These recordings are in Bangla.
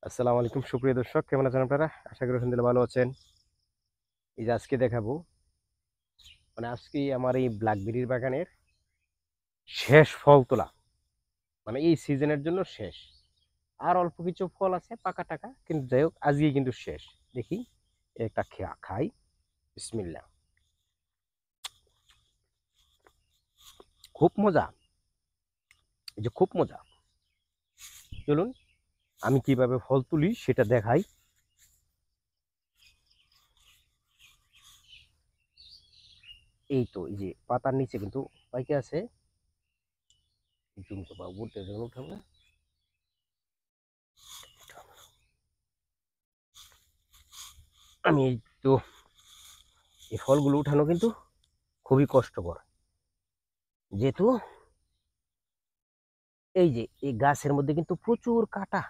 আসসালামু আলাইকুম সুপ্রিয় দর্শক, কেমন আছেন আপনারা? আশা করি আলহামদুলিল্লাহ ভালো আছেন। এই যে আজকে দেখাবো, আজকে আমার এই ব্ল্যাকবেরির বাগানের শেষ ফল তোলা, এই সিজনের জন্য শেষ। আর অল্প কিছু ফল আছে পাকা টাকা, কিন্তু যাই হোক আজকে কিন্তু শেষ। দেখি একটা খাই। বিসমিল্লাহ। খুব মজা, এই যে খুব মজা। চলুন আমি কিভাবে ফল তুলি সেটা দেখাই। এই তো এই যে পাতার নিচে কিন্তু পাইকে আছে। জুম করবো, উঠতে উঠাবো। আমি তো এই ফলগুলো উঠানো কিন্তু খুবই কষ্টকর, যেহেতু এই যে এই গাছের মধ্যে কিন্তু প্রচুর কাটা।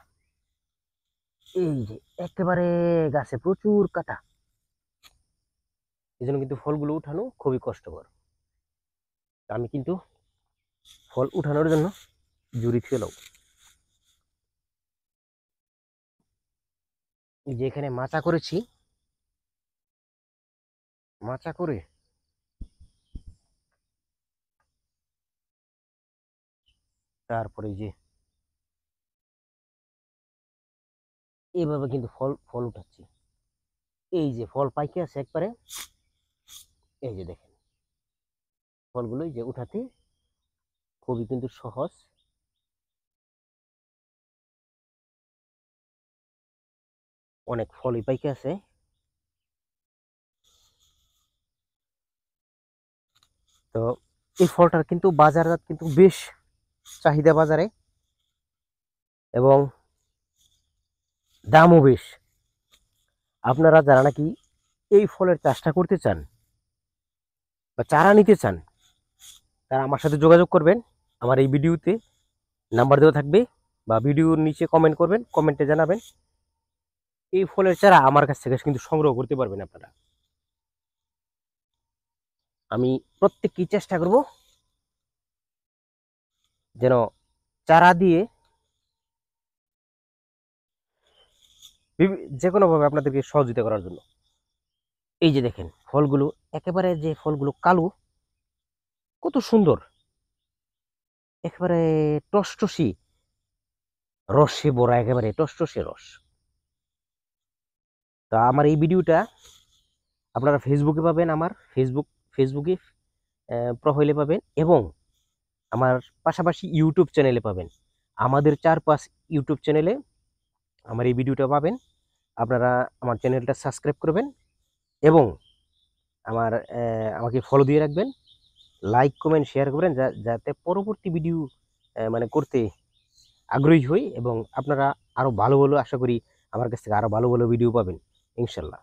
এই যে একেবারে গাছে প্রচুর কাটা, এই জন্য কিন্তু ফলগুলো উঠানো খুবই কষ্টকর। আমি কিন্তু ফল উঠানোর জন্য জুড়ি ফেলাও। এই যে এখানে মাচা করেছি, মাচা করে তারপরে এই যে এইভাবে কিন্তু ফল ফল উঠাচ্ছি। এই যে ফল পাইকে আছে একবারে। এই যে দেখেন ফলগুলো এই যে উঠাতে খুবই কিন্তু সহজ। অনেক ফলই পাইকে আছে। তো এই ফলটার কিন্তু বাজারজাত কিন্তু বেশ চাহিদা বাজারে, এবং দামও বেশ। আপনারা যারা নাকি এই ফলের চাষটা করতে চান বা চারা নিতে চান, তারা আমার সাথে যোগাযোগ করবেন। আমার এই ভিডিওতে নাম্বার দেওয়া থাকবে, বা ভিডিওর নিচে কমেন্ট করবেন, কমেন্টে জানাবেন। এই ফলের চারা আমার কাছ থেকে কিন্তু সংগ্রহ করতে পারবেন আপনারা। আমি প্রত্যেককেই চেষ্টা করব যেন চারা দিয়ে যে কোনোভাবে আপনাদেরকে সহযোগিতা করার জন্য। এই যে দেখেন ফলগুলো, একেবারে যে ফলগুলো কালো, কত সুন্দর, একেবারে টসটসি রসে ভরা, একেবারে টসটসে রস। তা আমার এই ভিডিওটা আপনারা ফেসবুকে পাবেন, আমার ফেসবুকে প্রোফাইলে পাবেন, এবং আমার পাশাপাশি ইউটিউব চ্যানেলে পাবেন। আমাদের 4-5 ইউটিউব চ্যানেলে আমার এই ভিডিওটা পাবেন। আপনারা আমার চ্যানেলটা সাবস্ক্রাইব করবেন, এবং আমাকে ফলো দিয়ে রাখবেন। লাইক কমেন্ট শেয়ার করবেন, যাতে পরবর্তী ভিডিও করতে আগ্রহী হই, এবং আপনারা আরও ভালো ভালো, আশা করি আমার কাছ থেকে আরও ভালো ভালো ভিডিও পাবেন ইনশাল্লাহ।